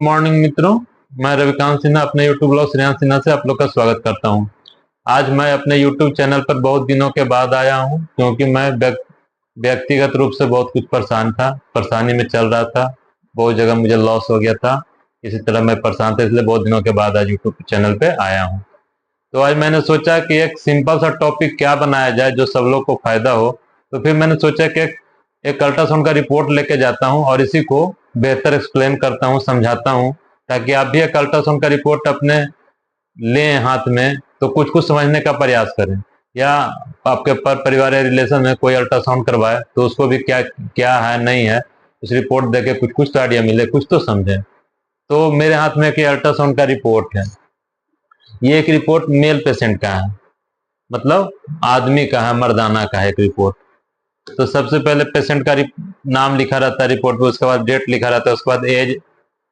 Morning मित्रों, मैं रविकांत सिन्हा अपने यूट्यूब ब्लॉग श्रेयांश सिन्हा से आप लोग का स्वागत करता हूं। आज मैं अपने यूट्यूब चैनल पर बहुत दिनों के बाद आया हूं, क्योंकि मैं व्यक्तिगत रूप से बहुत कुछ परेशान था, परेशानी में चल रहा था। बहुत जगह मुझे लॉस हो गया था, इसी तरह मैं परेशान था, इसलिए बहुत दिनों के बाद आज यूट्यूब चैनल पे आया हूँ। तो आज मैंने सोचा कि एक सिंपल सा टॉपिक क्या बनाया जाए जो सब लोग को फायदा हो। तो फिर मैंने सोचा कि एक अल्ट्रासाउंड का रिपोर्ट लेके जाता हूँ और इसी को बेहतर एक्सप्लेन करता हूँ, समझाता हूँ, ताकि आप भी एक अल्ट्रासाउंड का रिपोर्ट अपने लें हाथ में तो कुछ कुछ समझने का प्रयास करें, या आपके पर परिवार या रिलेशन में कोई अल्ट्रासाउंड करवाए तो उसको भी क्या क्या है नहीं है उस रिपोर्ट देके कुछ कुछ तो आइडिया मिले, कुछ तो समझें। तो मेरे हाथ में एक अल्ट्रासाउंड का रिपोर्ट है। ये एक रिपोर्ट मेल पेशेंट का है, मतलब आदमी का है, मर्दाना का है एक रिपोर्ट। तो सबसे पहले पेशेंट का नाम लिखा रहता है रिपोर्ट में, उसके बाद डेट लिखा रहता है, उसके बाद एज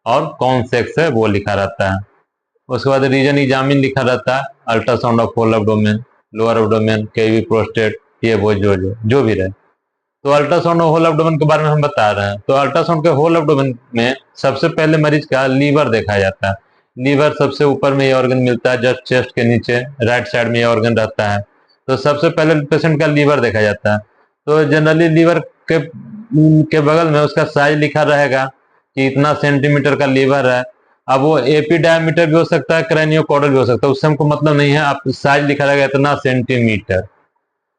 और कौन सेक्स है वो लिखा रहता है। उसके बाद रीजन एग्जामिन लिखा रहता है, ultrasound of whole abdomen, lower abdomen, KV, prostate, ये वो जो भी रहे। तो अल्ट्रासाउंड ऑफ होल एब्डोमेन के बारे में हम बता रहे हैं। तो अल्ट्रासाउंड के होल एब्डोमेन में सबसे पहले मरीज का लीवर देखा जाता है। लीवर सबसे ऊपर में ये ऑर्गन मिलता है, जस्ट चेस्ट के नीचे राइट साइड में ये ऑर्गन रहता है। तो सबसे पहले पेशेंट का लीवर देखा जाता है। तो जनरली लीवर के बगल में उसका साइज लिखा रहेगा कि इतना सेंटीमीटर का लीवर है। अब वो एपी डायमीटर भी हो सकता है, क्रैनियोकॉर्डल भी हो सकता है, उससे हमको मतलब नहीं है। आप साइज लिखा रहेगा इतना सेंटीमीटर।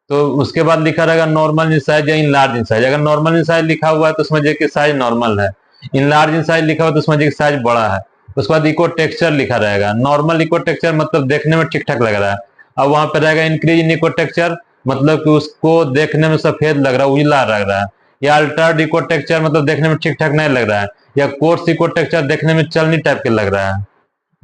तो उसके बाद लिखा रहेगा नॉर्मल इन साइज या इनलार्ज इन साइज। अगर नॉर्मल इन साइज लिखा हुआ है तो समझिए कि साइज नॉर्मल है, इनलार्ज इन साइज लिखा हुआ है तो समझिए कि साइज बड़ा है। उसके बाद इको टेक्सचर लिखा रहेगा। नॉर्मल इको टेक्सचर मतलब देखने में ठीक ठाक लग रहा है। अब वहां पर रहेगा इंक्रीज इन इको टेक्सचर, मतलब कि उसको देखने में सफेद लग रहा है, उजला लग रहा है। या अल्टर्ड इको टेक्सचर मतलब देखने में ठीक ठाक नहीं लग रहा है। या कोर्स इको टेक्सचर देखने में चलनी टाइप के लग रहा है।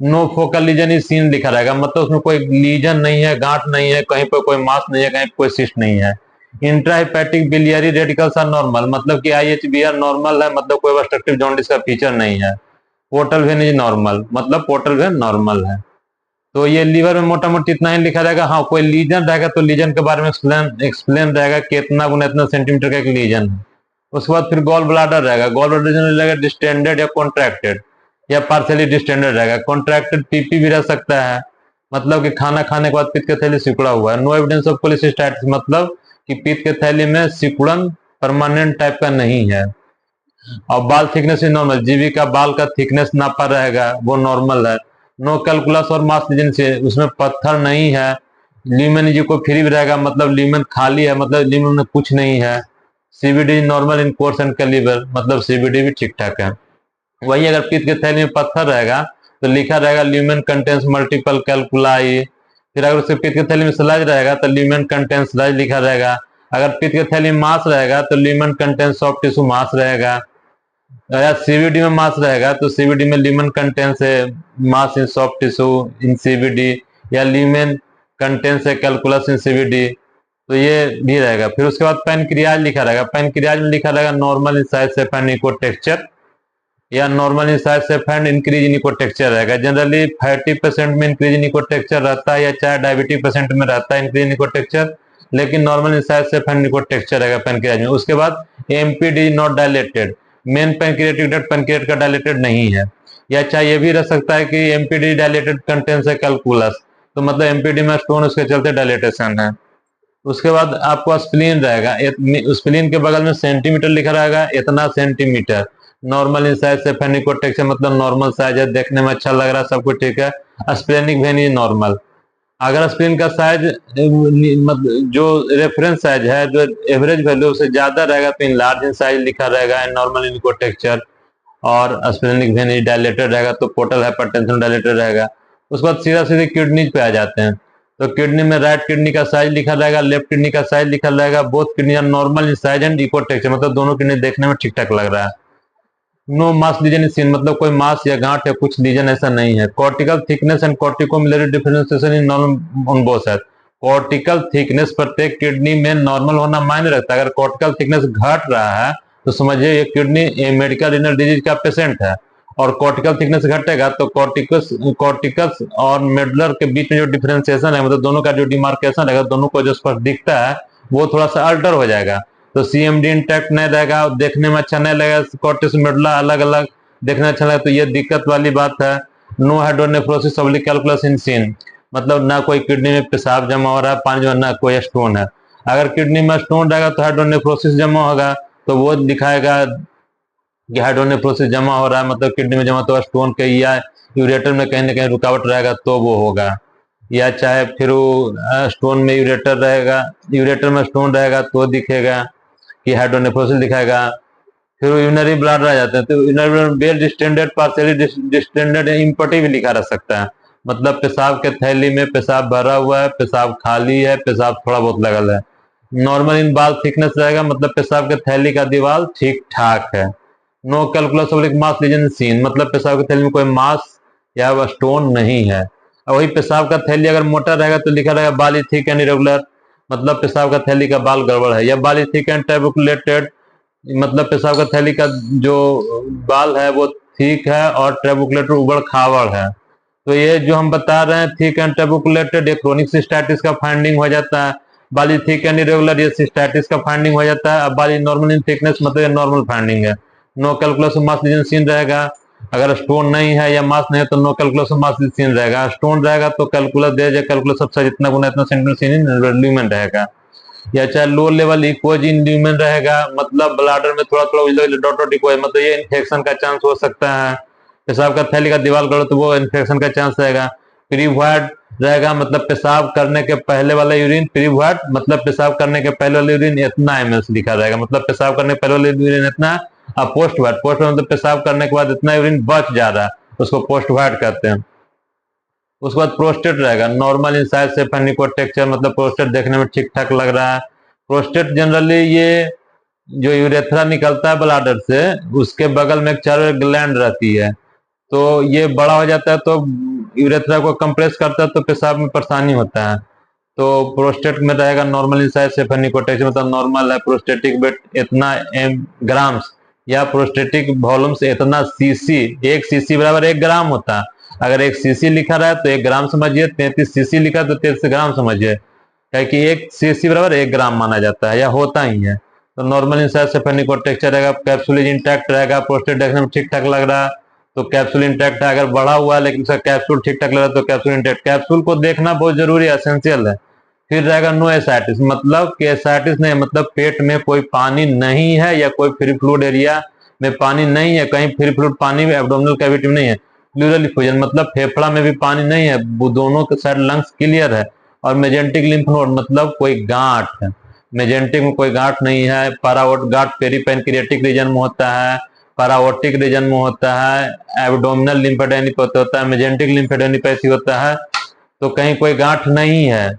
No focal lesion is seen लिखा रहेगा, मतलब उसमें कोई लीजन नहीं है, गांठ नहीं है, कहीं पर कोई मास नहीं है, कहीं पर कोई सिस्ट नहीं है। Intrahepatic biliary radicals are normal, मतलब कि आईएचबीआर नॉर्मल है, मतलब कोई ऑब्स्ट्रक्टिव जॉन्डिस का फीचर नहीं है। पोर्टल वेन इज नॉर्मल, मतलब पोर्टल वेन नॉर्मल है। तो ये लीवर में मोटा मोटी इतना ही लिखा रहेगा। हाँ, कोई लीजन रहेगा तो लीजन के बारे में एक्सप्लेन रहेगा कि इतना गुना इतना सेंटीमीटर का एक लीजन है। उसके बाद फिर गॉल ब्लाडर रहेगा। गॉल ब्लाडर रहेगा डिस्टेंडेड या कॉन्ट्रैक्टेड, या पार्शियली डिस्टेंडेड रहेगा। कॉन्ट्रैक्टेड पीपी भी रह सकता है, मतलब कि खाना खाने के बाद पित्त की थैली सिकुड़ा हुआ है। नो एविडेंस ऑफ कोलिसिस्टाइटिस, मतलब कि पित्त की थैली में सिकुड़न परमानेंट टाइप का नहीं है। और बाल थिकनेस इज नॉर्मल, जीवी का बाल का थिकनेस नापा रहेगा, वो नॉर्मल है। नो कैलकुलस और मास लीजन से, उसमें पत्थर नहीं है। ल्यूमेन जी को फ्री भी रहेगा, मतलब ल्यूमेन खाली है, मतलब ल्यूमेन में कुछ नहीं है। CBD normal in course and calibre, मतलब सीबीडी भी ठीक ठाक है। वही अगर पित्त के थैली में पत्थर रहेगा तो लिखा रहेगा ल्यूमेन कंटेंस मल्टीपल कैलकुलाई। फिर अगर उसके पित्त के थैली में स्लज रहेगा तो ल्यूमेन कंटेंस स्लज लिखा रहेगा। अगर पित्त के थैली में मास रहेगा तो ल्यूमेन कंटेंस सॉफ्ट टिश्यू मास रहेगा। या सीवीडी में मास रहेगा तो सीवीडी में ल्यूमेन कंटेंस है मास इन सॉफ्ट टिश्यू इन सीवीडी, या ल्यूमेन कंटेंस है कैलकुलस इन सीवीडी। तो ये भी रहेगा। फिर उसके बाद पैनक्रियाज लिखा रहेगा। पैनक्रियाज में लिखा रहेगा normal in size shape and echo texture, या normal in size shape and increase in echo texture रहेगा। जनरली फैटी पेशेंट में इंक्रीज इन इको टेक्सचर रहता है, या चाहे डायबिटिक पेशेंट में रहता है इंक्रीज इन इको टेक्सचर, लेकिन normal in size shape and echo texture रहेगा पैनक्रियाज में। उसके बाद MPD not dilated, main pancreatic duct पैनक्रियाट का डायलेटेड नहीं है। या चाहे ये भी रह सकता है कि एमपीडी डायलेटेड कंटेंस है कैलकुलस, तो मतलब एमपीडी में स्टोन उसके चलते डायलेटेशन है। उसके बाद आपको स्प्लीन रहेगा। स्प्लीन के बगल में सेंटीमीटर लिखा रहेगा, इतना सेंटीमीटर। नॉर्मल इन साइज से फेनिकोटेक्शन, मतलब नॉर्मल साइज है, देखने में अच्छा लग रहा है, सब कुछ ठीक है। Splenic when is normal. अगर स्प्लीन का साइज जो रेफरेंस साइज है, जो एवरेज वैल्यू से ज्यादा रहेगा तो इन लार्ज इन साइज लिखा रहेगा, नॉर्मल इन टेक्सचर। और स्प्लेनिक वेन इज डायलेटेड रहेगा तो पोर्टल हाइपरटेंशन डायलेटेड रहेगा। उसके बाद सीधा सीधे किडनीज पे आ जाते हैं। तो किडनी में राइट किडनी का साइज लिखा रहेगा, लेफ्ट किडनी का साइज लिखा रहेगा। Both kidney are normal in size and echo texture, मतलब दोनों किडनी देखने में ठीक ठाक लग रहा है। नो मास लीजन सीन, मतलब कोई मास या गांठ या कुछ लीजन ऐसा नहीं है। Cortical thickness and corticomedullary differentiation in normal on both side. Cortical thickness प्रत्येक किडनी में नॉर्मल होना मायने रखता है। अगर कॉर्टिकल थिकनेस घट रहा है तो समझिए ये किडनी मेडिकल रिनल डिजीज का पेशेंट है। और कॉर्टिकल थिकनेस घटेगा तो कॉर्टिकस और मेडुलर के बीच में जो डिफरेंशिएशन है, मतलब दोनों का जो डिमार्केशन रहेगा, दोनों को जो स्पष्ट दिखता है वो थोड़ा सा अल्टर हो जाएगा। तो सीएमडी इंटैक्ट नहीं रहेगा, देखने में अच्छा नहीं लगेगा, कॉर्टिस मेडुला अलग अलग देखना अच्छा लगा, तो ये दिक्कत वाली बात है। नो हाइड्रोनेफ्रोसिस ऑब्लिक कैलकुलस इन सीन, मतलब ना कोई किडनी में पेशाब जमा हो रहा है पानी में, ना कोई स्टोन है। अगर किडनी में स्टोन रहेगा तो हाइड्रोनेफ्रोसिस जमा होगा, तो वो दिखाएगा कि हाइड्रोनेफ्रोसिस जमा हो रहा है, मतलब किडनी में जमा, तो स्टोन के या यूरेटर में कहीं ना कहीं रुकावट रहेगा तो वो होगा। या चाहे फिर वो स्टोन में यूरेटर रहेगा, यूरेटर में स्टोन रहेगा तो दिखेगा कि हाइड्रोनेफ्रोसिस दिखाएगा। फिर वो यूरिनरी ब्लैडर आ जाते हैं, तो urinary bladder well distended, partially distended, empty भी लिखा रह सकता है, मतलब पेशाब के थैली में पेशाब भरा हुआ है, पेशाब खाली है, पेशाब थोड़ा बहुत लगल है। नॉर्मल इन बाल थिकनेस रहेगा, मतलब पेशाब के थैली का दीवार ठीक ठाक है। नो कैलकुलस ऑब्लिक मास लीजन सीन, मतलब पेशाब की थैली में कोई मास या स्टोन नहीं है। और वही पेशाब का थैली अगर मोटा रहेगा तो लिखा रहेगा बाल थिक एंड इरेगुलर, मतलब पेशाब का थैली का बाल गड़बड़ है। या बाल थिक एंड ट्रैबुकुलेटेड, मतलब पेशाब का थैली का जो बाल है वो थिक है और ट्रैबुकुलेटेड उबड़ खाबड़ है। तो ये जो हम बता रहे हैं थिक एंड ट्रैबुकुलेटेड, ये क्रोनिक सिस्टाइटिस का फाइंडिंग हो जाता है। बाली थिक एंड इरेगुलर, ये सिस्टाइटिस का फाइंडिंग हो जाता है। अब बाली नॉर्मल इन थिकनेस, मतलब ये नॉर्मल फाइंडिंग है। नो कैलकुलस मास लीजन सीन रहेगा, अगर स्टोन नहीं है या मास नहीं है तो नो कैलकुलस मास सीन रहेगा। स्टोन रहेगा तो कैलकुलस दे, कैलकुलस सबसे जितना गुना इतना सेंटीमीटर सीन ल्यूमेन रहेगा। या चाहे लो लेवल इक्वोज इन ल्यूमेन रहेगा, मतलब ब्लाडर में थोड़ा थोड़ा डॉट डॉट इक्वोज, मतलब ये इन्फेक्शन का चांस हो सकता है। पेशाब का थैली का दीवार गड़ो तो वो इन्फेक्शन का चांस रहेगा। प्री वाइड रहेगा, मतलब पेशाब करने के पहले वाला यूरिन, प्री वाइड मतलब पेशाब करने के पहले वाला यूरिन इतना ml लिखा रहेगा, मतलब पेशाब करने के पहले वाला यूरिन इतना। अब पोस्ट वाइड, पोस्ट वाइड मतलब पेशाब करने के बाद इतना यूरिन बच जा रहा है, उसको पोस्ट वाइड कहते हैं। उसके बाद प्रोस्टेट रहेगा, नॉर्मल इन साइज से टेक्सचर, मतलब प्रोस्टेट देखने में ठीक ठाक लग रहा है। प्रोस्टेट जनरली ये जो यूरेथ्रा निकलता है ब्लाडर से, उसके बगल में एक चारों ग्लैंड रहती है, तो ये बड़ा हो जाता है तो यूरेथ्रा को कंप्रेस करता है तो पेशाब में परेशानी होता है। तो प्रोस्टेट में रहेगा नॉर्मल इन साइज से टेक्सचर, मतलब नॉर्मल है। प्रोस्टेटिक वेट इतना ग्राम्स, या प्रोस्टेटिक वॉल्यूम से इतना सीसी, 1 cc बराबर 1 ग्राम होता है। अगर 1 cc लिखा रहा है तो 1 ग्राम समझिए, 33 cc लिखा तो 33 ग्राम समझिए, क्या कि 1 cc बराबर 1 ग्राम माना जाता है या होता ही है। तो नॉर्मल इन साइज से टेक्सचर रहेगा, कैप्सूल इंटैक्ट रहेगा, प्रोस्टेट देखने में ठीक ठाक लग रहा है तो कैप्सूल इंटैक्ट है। अगर बढ़ा हुआ है लेकिन उसका कैप्सूल ठीक ठाक लग रहा है तो कैप्सूल इंटैक्ट। कैप्सूल को देखना बहुत जरूरी है, एसेंशियल है। फिर रहेगा नो एसाइटिस, मतलब कि एसाइटिस नहीं, मतलब पेट में कोई पानी नहीं है या कोई फ्री फ्लूइड एरिया में पानी नहीं है, कहीं फ्री फ्लूइड पानी में एब्डोमिनल कैविटी में नहीं है। प्लूरल इफ्यूजन, मतलब फेफड़ा में भी पानी नहीं है, वो दोनों के साइड लंग्स क्लियर है। और मेजेंटिक लिम्फ नोड, मतलब कोई गांठ है, मेजेंटिक में कोई गांठ नहीं है। पैराओट गांठ पेरीपेनक्रियाटिक रीजन में होता है, पैराओटिक रीजन में होता है, एब्डोमिनल लिम्फेडेनिपैथी होता है, मेजेंटिक लिम्फेडेनिपैथी होता है, तो कहीं कोई गांठ नहीं है।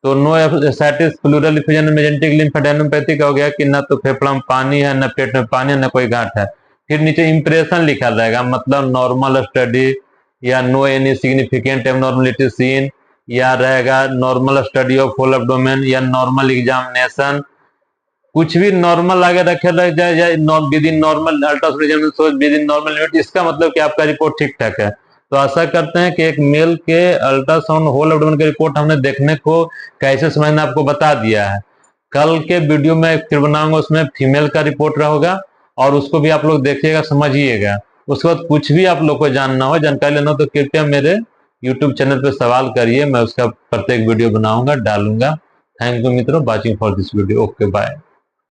तो नो एसाइटिस, प्लूरल इफ्यूजन, मेजेंटिक लिम्फेडेनिपैथी का हो गया कि ना तो फेफड़ा में पानी है, ना पेट में पानी है, ना कोई गांठ है। फिर नीचे इंप्रेशन लिखा रहेगा, मतलब नॉर्मल स्टडी, या no any significant abnormality seen, या रहेगा normal study of whole abdomen, या नॉर्मल एग्जामिनेशन। कुछ भी नॉर्मल आगे रखे रह जाए, या within normal ultrasound within normal limit, इसका मतलब कि आपका रिपोर्ट ठीक ठाक है। तो आशा करते हैं कि एक मेल के अल्ट्रासाउंड होल एब्डोमेन की रिपोर्ट हमने देखने को कैसे समझना आपको बता दिया है। कल के वीडियो में फिर बनाऊंगा, उसमें फीमेल का रिपोर्ट रहेगा और उसको भी आप लोग देखिएगा, समझिएगा। उसके बाद कुछ भी आप लोग को जानना हो, जानकारी लेना हो तो कृपया मेरे यूट्यूब चैनल पर सवाल करिए, मैं उसका प्रत्येक वीडियो बनाऊंगा, डालूंगा। थैंक यू मित्रों, watching for this video. Okay bye.